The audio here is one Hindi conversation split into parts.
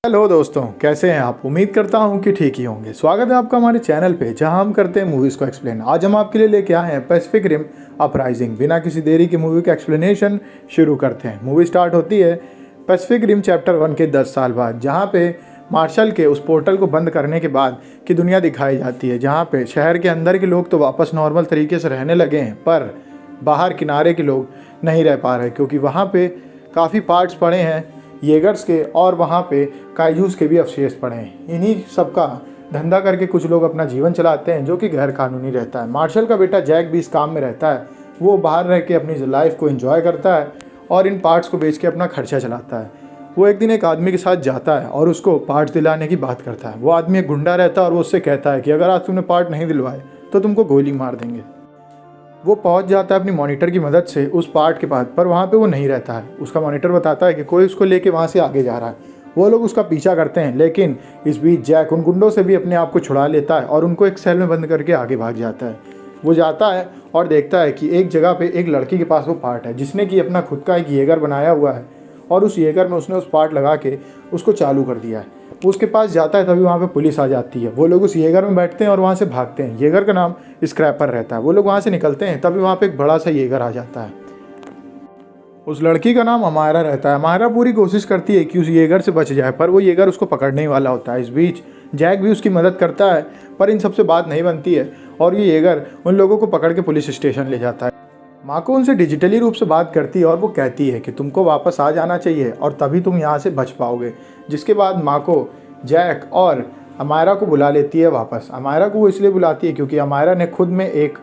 हेलो दोस्तों, कैसे हैं आप। उम्मीद करता हूं कि ठीक ही होंगे। स्वागत है आपका हमारे चैनल पे, जहां हम करते हैं मूवीज़ को एक्सप्लेन। आज हम आपके लिए लेके आए हैं पैसिफिक रिम अपराइजिंग। बिना किसी देरी की मूवी का एक्सप्लेनेशन शुरू करते हैं। मूवी स्टार्ट होती है पैसिफिक रिम चैप्टर 1 के 10 साल बाद, जहाँ पे मार्शल के उस पोर्टल को बंद करने के बाद की दुनिया दिखाई जाती है, जहाँ पे शहर के अंदर के लोग तो वापस नॉर्मल तरीके से रहने लगे हैं, पर बाहर किनारे के लोग नहीं रह पा रहे, क्योंकि वहाँ पे काफ़ी पार्ट्स पड़े हैं येगर्स के, और वहाँ पे काइजूस के भी अवशेष पड़े हैं। इन्हीं सब का धंधा करके कुछ लोग अपना जीवन चलाते हैं, जो कि गैर कानूनी रहता है। मार्शल का बेटा जैक भी इस काम में रहता है। वो बाहर रह के अपनी लाइफ को एंजॉय करता है और इन पार्ट्स को बेच के अपना खर्चा चलाता है। वो एक दिन एक आदमी के साथ जाता है और उसको पार्ट्स दिलाने की बात करता है। वो आदमी एक गुंडा रहता है और वो उससे कहता है कि अगर आज तुमने पार्ट नहीं दिलवाए तो तुमको गोली मार देंगे। वो पहुंच जाता है अपनी मॉनिटर की मदद से उस पार्ट के पास, पर वहाँ पे वो नहीं रहता है। उसका मॉनिटर बताता है कि कोई उसको लेके वहाँ से आगे जा रहा है। वो लोग उसका पीछा करते हैं, लेकिन इस बीच जैक उन गुंडों से भी अपने आप को छुड़ा लेता है और उनको एक सेल में बंद करके आगे भाग जाता है। वो जाता है और देखता है कि एक जगह पे एक लड़की के पास वो पार्ट है, जिसने कि अपना खुद का एक येगर बनाया हुआ है, और उस येगर में उसने उस पार्ट लगा के उसको चालू कर दिया है। वो उसके पास जाता है, तभी वहाँ पे पुलिस आ जाती है। वो लोग उस येगर में बैठते हैं और वहाँ से भागते हैं। येगर का नाम स्क्रैपर रहता है। वो लोग वहाँ से निकलते हैं, तभी वहाँ पे एक बड़ा सा येगर आ जाता है। उस लड़की का नाम अमायरा रहता है। अमायरा पूरी कोशिश करती है कि उस येगर से बच जाए, पर वो येगर उसको पकड़ने ही वाला होता है। इस बीच जैक भी उसकी मदद करता है, पर इन सबसे बात नहीं बनती है और ये येगर उन लोगों को पकड़ के पुलिस स्टेशन ले जाता है। माँ को उनसे डिजिटली रूप से बात करती है और वो कहती है कि तुमको वापस आ जाना चाहिए और तभी तुम यहाँ से बच पाओगे। जिसके बाद माँ को जैक और अमायरा को बुला लेती है वापस। अमायरा को वो इसलिए बुलाती है क्योंकि अमायरा ने खुद में एक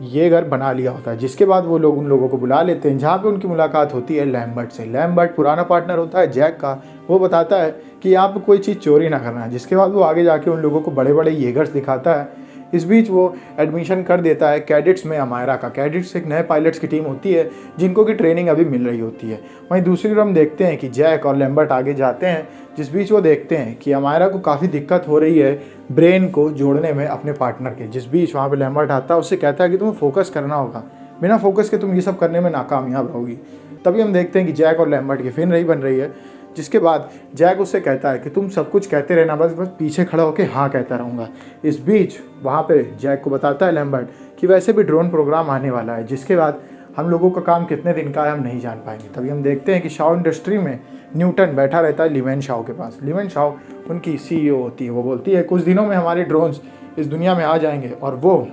ये घर बना लिया होता है। जिसके बाद वो लोग उन लोगों को बुला लेते हैं, जहाँ पे उनकी मुलाकात होती है लैम्बर्ट से। लैम्बर्ट पुराना पार्टनर होता है जैक का। वो बताता है कि यहाँ पे कोई चीज़ चोरी ना करना है। जिसके बाद वो आगे जाके उन लोगों को बड़े बड़े येगर्स दिखाता है। इस बीच वो एडमिशन कर देता है कैडेट्स में अमायरा का। कैडेट्स एक नए पायलट्स की टीम होती है, जिनको की ट्रेनिंग अभी मिल रही होती है। वहीं दूसरी तरफ हम देखते हैं कि जैक और लैम्बर्ट आगे जाते हैं, जिस बीच वो देखते हैं कि अमायरा को काफ़ी दिक्कत हो रही है ब्रेन को जोड़ने में अपने पार्टनर के। जिस बीच वहाँ पे लैम्बर्ट आता है, उससे कहता है कि तुम्हें फोकस करना होगा, बिना फोकस के तुम ये सब करने में नाकामयाब रहोगी। तभी हम देखते हैं कि जैक और लैम्बर्ट की फिर नहीं बन रही है। जिसके बाद जैक उससे कहता है कि तुम सब कुछ कहते रहना, बस पीछे खड़ा होकर हाँ कहता रहूँगा। इस बीच वहाँ पे जैक को बताता है लैम्बर्ट कि वैसे भी ड्रोन प्रोग्राम आने वाला है, जिसके बाद हम लोगों का काम कितने दिन का है हम नहीं जान पाएंगे। तभी हम देखते हैं कि शाओ इंडस्ट्री में न्यूटन बैठा रहता है लिवेन शाओ के पास। लिवेन शाओ उनकी CEO होती है। वो बोलती है कुछ दिनों में हमारे ड्रोन्स इस दुनिया में आ जाएंगे और वो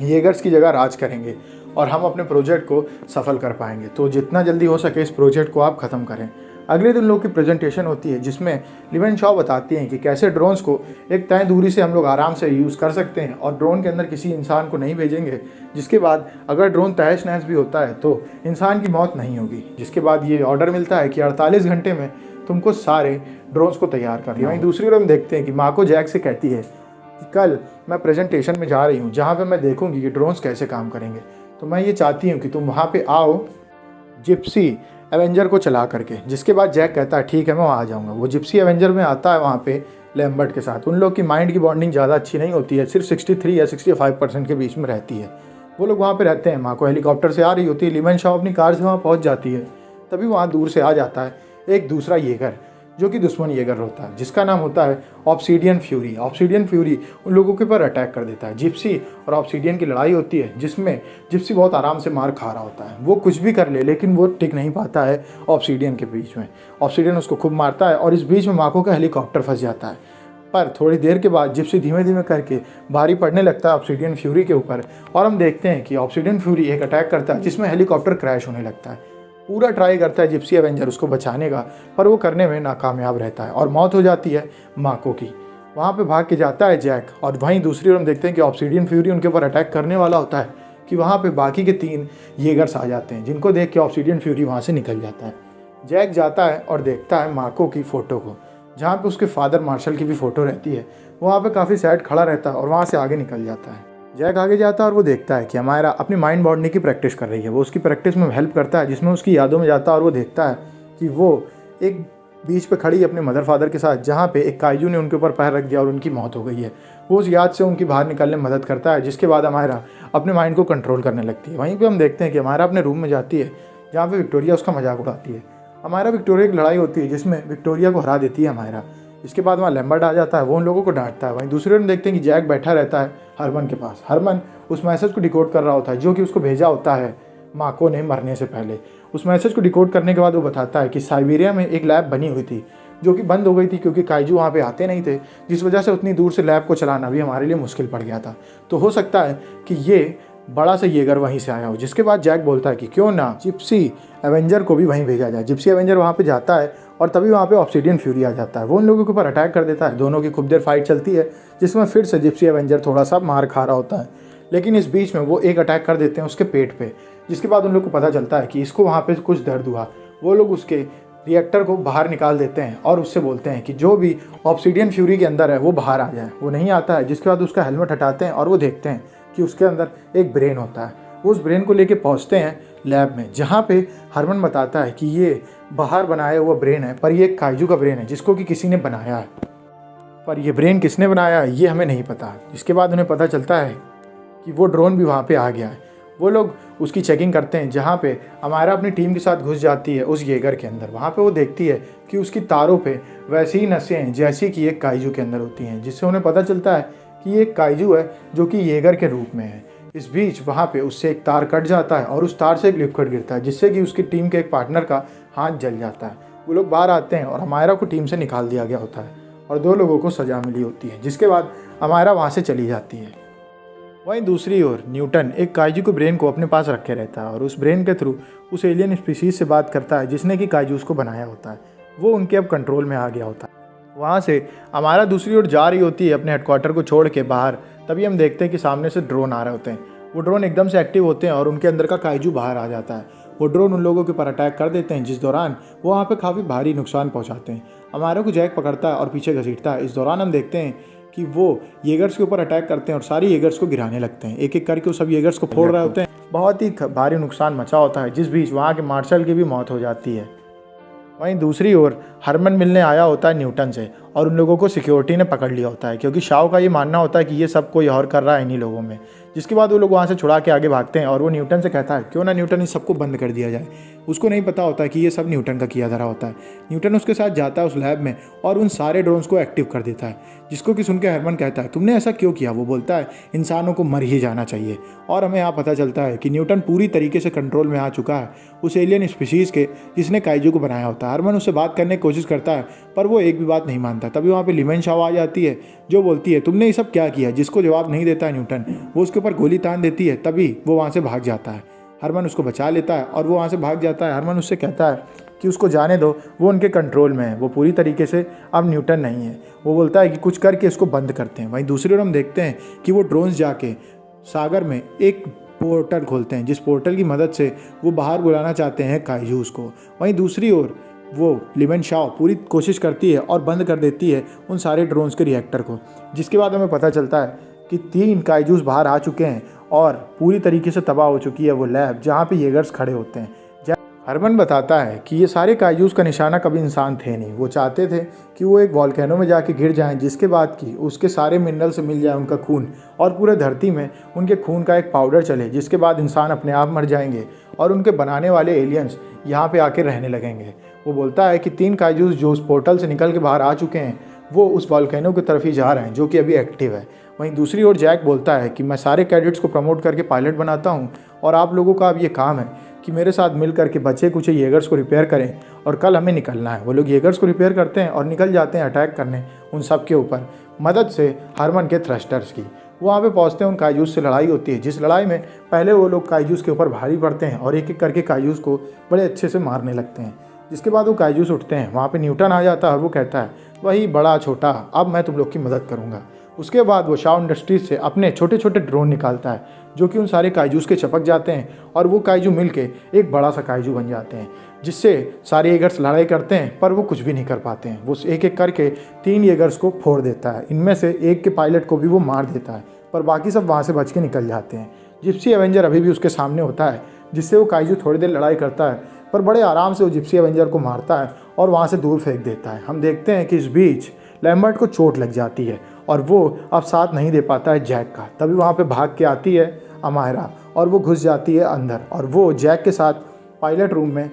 येगर्स की जगह राज करेंगे और हम अपने प्रोजेक्ट को सफल कर पाएंगे। तो जितना जल्दी हो सके इस प्रोजेक्ट को आप ख़त्म करें। अगले दिन लोग की प्रेजेंटेशन होती है, जिसमें लिवेन शॉ बताती हैं कि कैसे ड्रोन्स को एक तय दूरी से हम लोग आराम से यूज़ कर सकते हैं और ड्रोन के अंदर किसी इंसान को नहीं भेजेंगे। जिसके बाद अगर ड्रोन तहस नहस भी होता है तो इंसान की मौत नहीं होगी। जिसके बाद ये ऑर्डर मिलता है कि 48 घंटे में तुमको सारे ड्रोन्स को तैयार करना। वहीं दूसरी ओर हम देखते हैं कि माँ को जैक से कहती है कि कल मैं प्रेजेंटेशन में जा रही हूँ, जहाँ पर मैं देखूँगी कि ड्रोन्स कैसे काम करेंगे। तो मैं ये चाहती हूँ कि तुम वहाँ पर आओ जिप्सी एवेंजर को चला करके। जिसके बाद जैक कहता है ठीक है मैं वहाँ आ जाऊँगा। वो जिप्सी एवेंजर में आता है वहाँ पे लैम्बर्ट के साथ। उन लोग की माइंड की बॉन्डिंग ज़्यादा अच्छी नहीं होती है, सिर्फ 63 या 65% के बीच में रहती है। वो लोग वहाँ पे रहते हैं। माँ को हेलीकॉप्टर से आ रही होती है। लिवेन शॉ अपनी कार से वहाँ पहुँच जाती है। तभी वहाँ दूर से आ जाता है एक दूसरा येगर, जो कि दुश्मन येगर होता है, जिसका नाम होता है ऑब्सीडियन फ्यूरी। ऑब्सीडियन फ्यूरी उन लोगों के ऊपर अटैक कर देता है। जिप्सी और ऑब्सीडियन की लड़ाई होती है, जिसमें जिप्सी बहुत आराम से मार खा रहा होता है। वो कुछ भी कर ले, लेकिन वो टिक नहीं पाता है ऑब्सीडियन के बीच में। ऑब्सीडियन उसको खूब मारता है और इस बीच में माको का हेलीकॉप्टर फंस जाता है। पर थोड़ी देर के बाद जिप्सी धीमे धीमे करके भारी पड़ने लगता है ऑब्सीडियन फ्यूरी के ऊपर, और हम देखते हैं कि ऑब्सीडियन फ्यूरी एक अटैक करता है, जिसमें हेलीकॉप्टर क्रैश होने लगता है। पूरा ट्राई करता है जिप्सी एवेंजर उसको बचाने का, पर वो करने में नाकामयाब रहता है और मौत हो जाती है माको की। वहाँ पे भाग के जाता है जैक, और वहीं दूसरी ओर हम देखते हैं कि ऑब्सीडियन फ्यूरी उनके ऊपर अटैक करने वाला होता है कि वहाँ पे बाकी के 3 येगर्स आ जाते हैं, जिनको देख के ऑब्सीडियन फ्यूरी वहाँ से निकल जाता है। जैक जाता है और देखता है माको की फ़ोटो को, जहाँ पे उसके फादर मार्शल की भी फ़ोटो रहती है। वहाँ पे काफ़ी सैड खड़ा रहता है और वहाँ से आगे निकल जाता है। जैक आगे जाता है और वो देखता है कि अमायरा अपनी माइंड बॉन्डिंग की प्रैक्टिस कर रही है। वो उसकी प्रैक्टिस में हेल्प करता है, जिसमें उसकी यादों में जाता है और वो देखता है कि वो एक बीच पे खड़ी अपने मदर फादर के साथ, जहाँ पे एक काइजू ने उनके ऊपर पैर रख दिया और उनकी मौत हो गई है। वो उस याद से उनकी बाहर निकलने में मदद करता है। जिसके बाद अमायरा अपने माइंड को कंट्रोल करने लगती है। वहीं पर हम देखते हैं कि अमायरा अपने रूम में जाती है, जहाँ पर विक्टोरिया उसका मजाक उड़ाती है। अमायरा विक्टोरिया की लड़ाई होती है, जिसमें विक्टोरिया को हरा देती है अमायरा। इसके बाद वहाँ लैम्बर्ट आ जाता है, वो उन लोगों को डांटता है। वहीं दूसरी ओर हम देखते हैं कि जैक बैठा रहता है हरमन के पास। हरमन उस मैसेज को डिकोड कर रहा होता है जो कि उसको भेजा होता है माको ने मरने से पहले। उस मैसेज को डिकोड करने के बाद वो बताता है कि साइबेरिया में एक लैब बनी हुई थी जो कि बंद हो गई थी क्योंकि काइजू वहाँ पे आते नहीं थे, जिस वजह से उतनी दूर से लैब को चलाना भी हमारे लिए मुश्किल पड़ गया था। तो हो सकता है कि ये बड़ा सा येगर वहीं से आया हो। जिसके बाद जैक बोलता है कि क्यों ना जिप्सी एवेंजर को भी वहीं भेजा जाए। जिप्सी एवेंजर वहाँ पे जाता है और तभी वहाँ पे ऑब्सिडियन फ्यूरी आ जाता है। वो उन लोगों के ऊपर अटैक कर देता है। दोनों की खूब देर फाइट चलती है जिसमें फिर से जिप्सी एवेंजर थोड़ा सा मार खा रहा होता है, लेकिन इस बीच में वो एक अटैक कर देते हैं उसके पेट पे। जिसके बाद उन लोग को पता चलता है कि इसको वहाँ पे कुछ दर्द हुआ। वो लोग उसके रिएक्टर को बाहर निकाल देते हैं और उससे बोलते हैं कि जो भी ऑब्सिडियन फ्यूरी के अंदर है वो बाहर आ जाए। वो नहीं आता है। जिसके बाद उसका हेलमेट हटाते हैं और वो देखते हैं कि उसके अंदर एक ब्रेन होता है। वो उस ब्रेन को लेके पहुंचते हैं लैब में, जहाँ पे हरमन बताता है कि ये बाहर बनाया हुआ ब्रेन है, पर ये एक काइजू का ब्रेन है जिसको कि किसी ने बनाया है, पर ये ब्रेन किसने बनाया है ये हमें नहीं पता। इसके बाद उन्हें पता चलता है कि वो ड्रोन भी वहाँ पे आ गया है। वो लोग उसकी चेकिंग करते हैं, जहाँ पे अमायरा अपनी टीम के साथ घुस जाती है उस येगर के अंदर। वहाँ पे वो देखती है कि उसकी तारों पे वैसी ही नसें हैं जैसी कि एक काइजू के अंदर होती हैं, जिससे उन्हें पता चलता है कि ये एक काइजू है जो कि येगर के रूप में है। इस बीच वहाँ पे उससे एक तार कट जाता है और उस तार से एक लिक्विड गिरता है, जिससे कि उसकी टीम के एक पार्टनर का हाथ जल जाता है। वो लोग बाहर आते हैं और अमायरा को टीम से निकाल दिया गया होता है और 2 लोगों को सज़ा मिली होती है। जिसके बाद अमायरा वहाँ से चली जाती है। वहीं दूसरी ओर न्यूटन एक काइजू के ब्रेन को अपने पास रखे रहता है और उस ब्रेन के थ्रू उस एलियन स्पीसीज से बात करता है जिसने कि काइजूस को बनाया होता है। वो उनके अब कंट्रोल में आ गया होता है। वहाँ से अमायरा दूसरी ओर जा रही होती है अपने हेडक्वार्टर को छोड़ के बाहर। तभी हम देखते हैं कि सामने से ड्रोन आ रहे होते हैं। वो ड्रोन एकदम से एक्टिव होते हैं और उनके अंदर का काइजू बाहर आ जाता है। वो ड्रोन उन लोगों के ऊपर अटैक कर देते हैं, जिस दौरान वो वहाँ पे काफ़ी भारी नुकसान पहुँचाते हैं। अमायरा को जैक पकड़ता है और पीछे घसीटता है। इस दौरान हम देखते हैं कि वो येगर्स के ऊपर अटैक करते हैं और सारी येगर्स को गिराने लगते हैं। एक एक करके वो सब येगर्स को फोड़ रहे होते हैं। बहुत ही भारी नुकसान मचा होता है, जिस बीच वहाँ के मार्शल की भी मौत हो जाती है। वहीं दूसरी ओर हरमन मिलने आया होता है न्यूटन से और उन लोगों को सिक्योरिटी ने पकड़ लिया होता है, क्योंकि शाओ का ये मानना होता है कि ये सब कोई और कर रहा है इन्हीं लोगों में। जिसके बाद वो लोग वहाँ से छुड़ा के आगे भागते हैं और वो न्यूटन से कहता है क्यों ना न्यूटन इस सबको बंद कर दिया जाए। उसको नहीं पता होता है कि ये सब न्यूटन का किया धरा होता है। न्यूटन उसके साथ जाता है उस लैब में और उन सारे ड्रोन्स को एक्टिव कर देता है, जिसको कि सुन के हरमन कहता है तुमने ऐसा क्यों किया। वो बोलता है इंसानों को मर ही जाना चाहिए। और हमें यहाँ पता चलता है कि न्यूटन पूरी तरीके से कंट्रोल में आ चुका है उस एलियन स्पीसीज़ के जिसने काइजू को बनाया होता है। हरमन उससे बात करने की कोशिश करता है पर वो एक भी बात नहीं मानता। तभी वहाँ पे लिमेन शाओ आ जाती है जो बोलती है तुमने ये सब क्या किया। जिसको जवाब नहीं देता है न्यूटन, वो उसके ऊपर गोली तान देती है। तभी वो वहाँ से भाग जाता है। हरमन उसको बचा लेता है और वो वहाँ से भाग जाता है। हरमन उससे कहता है कि उसको जाने दो, वो उनके कंट्रोल में है, वो पूरी तरीके से अब न्यूटन नहीं है। वो बोलता है कि कुछ करके इसको बंद करते हैं। वहीं दूसरी ओर हम देखते हैं कि वो ड्रोन्स जाके सागर में एक पोर्टल खोलते हैं, जिस पोर्टल की मदद से वो बाहर बुलाना चाहते हैं काइजूस को। वहीं दूसरी ओर वो लिमेन शाओ पूरी कोशिश करती है और बंद कर देती है उन सारे ड्रोन्स के रिएक्टर को। जिसके बाद हमें पता चलता है कि 3 काइजूस बाहर आ चुके हैं और पूरी तरीके से तबाह हो चुकी है वो लैब जहाँ पे येगर्स खड़े होते हैं। हरमन बताता है कि ये सारे काइजूस का निशाना कभी इंसान थे नहीं। वो चाहते थे कि वो एक वॉल्केनो में जाके गिर जाएं, जिसके बाद कि उसके सारे मिनरल से मिल जाए उनका खून और पूरे धरती में उनके खून का एक पाउडर चले, जिसके बाद इंसान अपने आप मर जाएंगे और उनके बनाने वाले एलियंस यहाँ पे आके रहने लगेंगे। वो बोलता है कि 3 काइजूस जो उस पोर्टल से निकल के बाहर आ चुके हैं वो उस वॉल्केनो की तरफ ही जा रहे हैं जो कि अभी एक्टिव है। वहीं दूसरी ओर जैक बोलता है कि मैं सारे कैडेट्स को प्रमोट करके पायलट बनाता हूँ और आप लोगों का अब ये काम है कि मेरे साथ मिल करके बचे कुछ येगर्स को रिपेयर करें और कल हमें निकलना है। वो लोग येगर्स को रिपेयर करते हैं और निकल जाते हैं अटैक करने उन सब के ऊपर मदद से हरमन के थ्रस्टर्स की। वो वहाँ पे पहुँचते हैं, उन काइजूस से लड़ाई होती है, जिस लड़ाई में पहले वो लोग काइजूस के ऊपर भारी पड़ते हैं और एक एक करके काइजूस को बड़े अच्छे से मारने लगते हैं। जिसके बाद वो काइजूस उठते हैं। वहाँ पे न्यूटन आ जाता है और वो कहता है वही बड़ा छोटा, अब मैं तुम लोग की मदद करूँगा। उसके बाद वो शाओ इंडस्ट्रीज से अपने छोटे छोटे ड्रोन निकालता है जो कि उन सारे काइजूस के चपक जाते हैं और वो काइजू मिलके एक बड़ा सा काइजू बन जाते हैं, जिससे सारे येगर्स लड़ाई करते हैं पर वो कुछ भी नहीं कर पाते हैं। वो एक एक करके 3 येगर्स को फोड़ देता है। इनमें से एक के पायलट को भी वो मार देता है, पर बाकी सब वहाँ से बच के निकल जाते हैं। जिप्सी एवेंजर अभी भी उसके सामने होता है, जिससे वो काइजू थोड़ी देर लड़ाई करता है, पर बड़े आराम से वो जिप्सी एवेंजर को मारता है और वहाँ से दूर फेंक देता है। हम देखते हैं कि इस बीच लैम्बर्ट को चोट लग जाती है और वो अब साथ नहीं दे पाता है जैक का। तभी वहाँ पे भाग के आती है अमायरा और वो घुस जाती है अंदर और वो जैक के साथ पायलट रूम में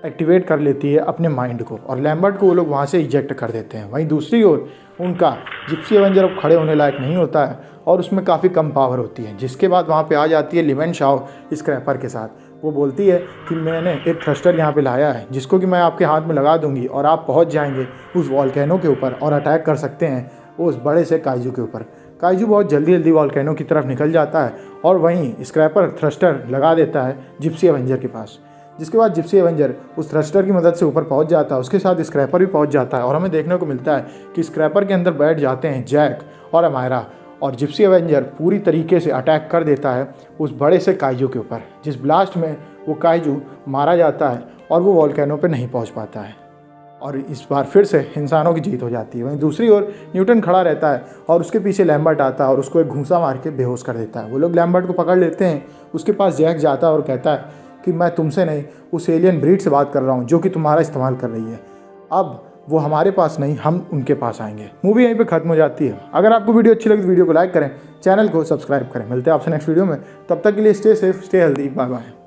एक्टिवेट कर लेती है अपने माइंड को और लैम्बर्ट को वो लोग वहाँ से इजेक्ट कर देते हैं। वहीं दूसरी ओर उनका जिप्सी एवेंजर अब खड़े होने लायक नहीं होता है और उसमें काफ़ी कम पावर होती है, जिसके बाद वहाँ पे आ जाती है लिवेन शाओ स्क्रैपर के साथ। वो बोलती है कि मैंने एक थ्रस्टर यहाँ पे लाया है जिसको कि मैं आपके हाथ में लगा दूंगी और आप पहुँच जाएंगे उस वॉल्केनो के ऊपर और अटैक कर सकते हैं उस बड़े से काइजू के ऊपर। काइजू बहुत जल्दी जल्दी वॉल्केनो की तरफ निकल जाता है और वहीं स्क्रैपर थ्रस्टर लगा देता है जिप्सी एवेंजर के पास, जिसके बाद जिप्सी एवेंजर उस थ्रस्टर की मदद से ऊपर पहुंच जाता है। उसके साथ स्क्रैपर भी पहुंच जाता है और हमें देखने को मिलता है कि स्क्रैपर के अंदर बैठ जाते हैं जैक और अमायरा और जिप्सी एवेंजर पूरी तरीके से अटैक कर देता है उस बड़े से काइजू के ऊपर, जिस ब्लास्ट में वो काइजू मारा जाता है और वो वॉल्केनो पे नहीं पहुंच पाता है और इस बार फिर से इंसानों की जीत हो जाती है। वहीं दूसरी ओर न्यूटन खड़ा रहता है और उसके पीछे लैम्बर्ट आता है और उसको एक घूंसा मार के बेहोश कर देता है। वो लोग लैम्बर्ट को पकड़ लेते हैं, उसके पास जैक जाता है और कहता है कि मैं तुमसे नहीं उस एलियन ब्रीड से बात कर रहा हूँ जो कि तुम्हारा इस्तेमाल कर रही है। अब वो हमारे पास नहीं, हम उनके पास आएंगे। मूवी यहीं पे खत्म हो जाती है। अगर आपको वीडियो अच्छी लगी तो वीडियो को लाइक करें, चैनल को सब्सक्राइब करें। मिलते हैं आपसे नेक्स्ट वीडियो में, तब तक के लिए stay safe, stay healthy, bye bye.